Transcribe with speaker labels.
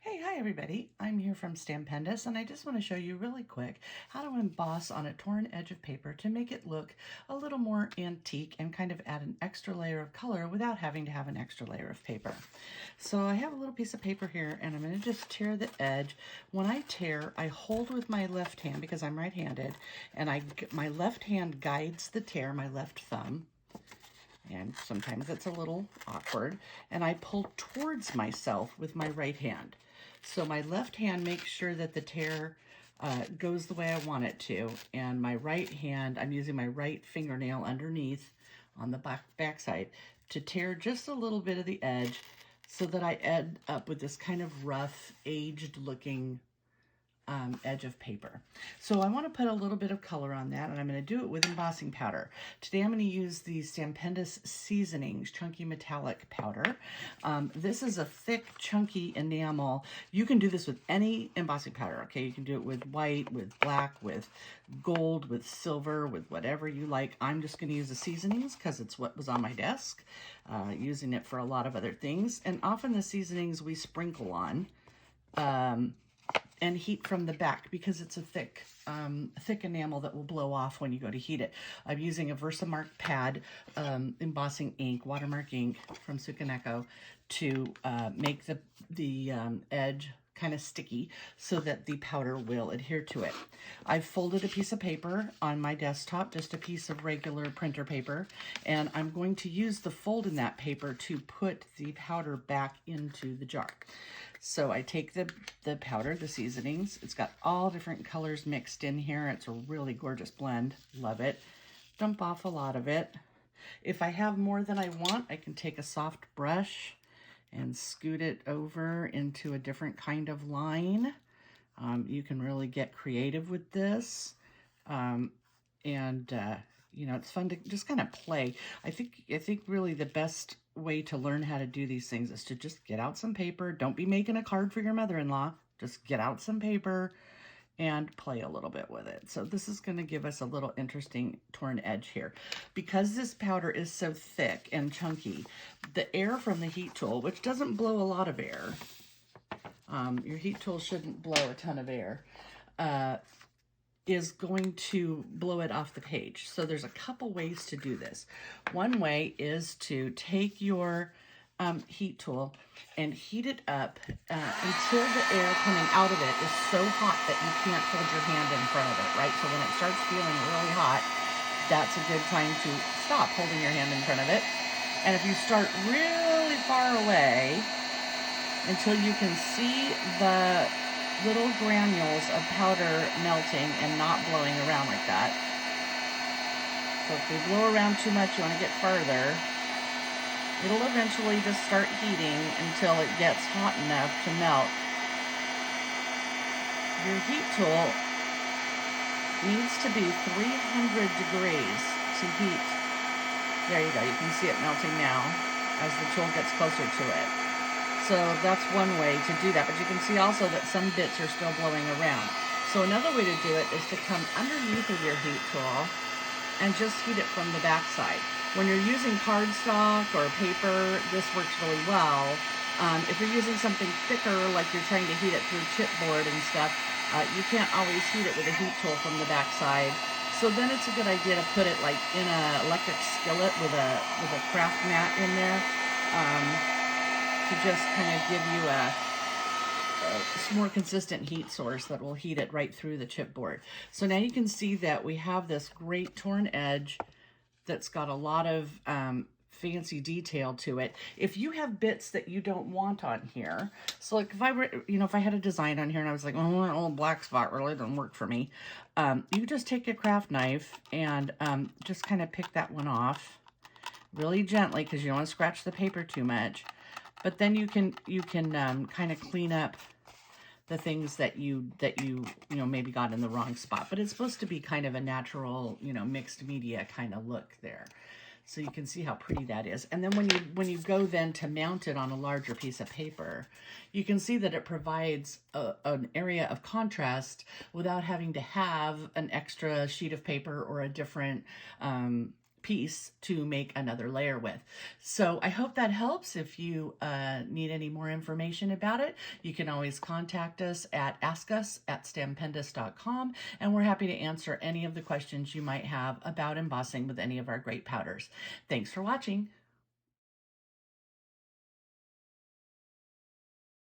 Speaker 1: Hey, hi everybody. I'm here from Stampendous and I just want to show you really quick how to emboss on a torn edge of paper to make it look a little more antique and kind of add an extra layer of color without having to have an extra layer of paper. So I have a little piece of paper here and I'm going to just tear the edge. When I tear, I hold with my left hand because I'm right-handed, and my left hand guides the tear, my left thumb. And sometimes it's a little awkward, and I pull towards myself with my right hand. So my left hand makes sure that the tear goes the way I want it to, and my right hand, I'm using my right fingernail underneath on the back side to tear just a little bit of the edge so that I end up with this kind of rough, aged looking edge of paper. So I want to put a little bit of color on that, and I'm going to do it with embossing powder. Today I'm going to use the Stampendous Seasonings Chunky Metallic Powder. This is a thick, chunky enamel. You can do this with any embossing powder, okay? You can do it with white, with black, with gold, with silver, with whatever you like. I'm just going to use the Seasonings because it's what was on my desk, using it for a lot of other things. And often the Seasonings we sprinkle on and heat from the back because it's a thick enamel that will blow off when you go to heat it. I'm using a VersaMark pad, embossing ink, Watermark ink from Tsukineko to make the edge kind of sticky so that the powder will adhere to it. I've folded a piece of paper on my desktop, just a piece of regular printer paper, and I'm going to use the fold in that paper to put the powder back into the jar. So I take the powder, the seasonings. It's got all different colors mixed in here. It's a really gorgeous blend. Love it. Dump off a lot of it. If I have more than I want, I can take a soft brush and scoot it over into a different kind of line. You can really get creative with this. You know, it's fun to just kind of play. I think really the best way to learn how to do these things is to just get out some paper. Don't be making a card for your mother-in-law. Just get out some paper and play a little bit with it. So this is going to give us a little interesting torn edge here. Because this powder is so thick and chunky, the air from the heat tool, which doesn't blow a lot of air, your heat tool shouldn't blow a ton of air, is going to blow it off the page. So there's a couple ways to do this. One way is to take your heat tool and heat it up until the air coming out of it is so hot that you can't hold your hand in front of it, right? So when it starts feeling really hot, that's a good time to stop holding your hand in front of it. And if you start really far away until you can see the little granules of powder melting and not blowing around like that. So if we blow around too much, you want to get farther. It'll eventually just start heating until it gets hot enough to melt. Your heat tool needs to be 300 degrees to heat. There you go. You can see it melting now as the tool gets closer to it. So that's one way to do that, but you can see also that some bits are still blowing around. So another way to do it is to come underneath of your heat tool and just heat it from the back side. When you're using cardstock or paper, this works really well. If you're using something thicker, like you're trying to heat it through chipboard and stuff, you can't always heat it with a heat tool from the back side. So then it's a good idea to put it like in an electric skillet with a craft mat in there. To just kind of give you a more consistent heat source that will heat it right through the chipboard. So now you can see that we have this great torn edge that's got a lot of fancy detail to it. If you have bits that you don't want on here, so like if I were, if I had a design on here and I was like, oh, that old black spot really doesn't work for me, you just take a craft knife and just kind of pick that one off really gently because you don't want to scratch the paper too much. But then you can kind of clean up the things that you maybe got in the wrong spot. But it's supposed to be kind of a natural, mixed media kind of look there. So you can see how pretty that is. And then when you go then to mount it on a larger piece of paper, you can see that it provides an area of contrast without having to have an extra sheet of paper or a different piece to make another layer with. So I hope that helps. If you need any more information about it, you can always contact us at askus@stampendous.com, and we're happy to answer any of the questions you might have about embossing with any of our great powders. Thanks for watching.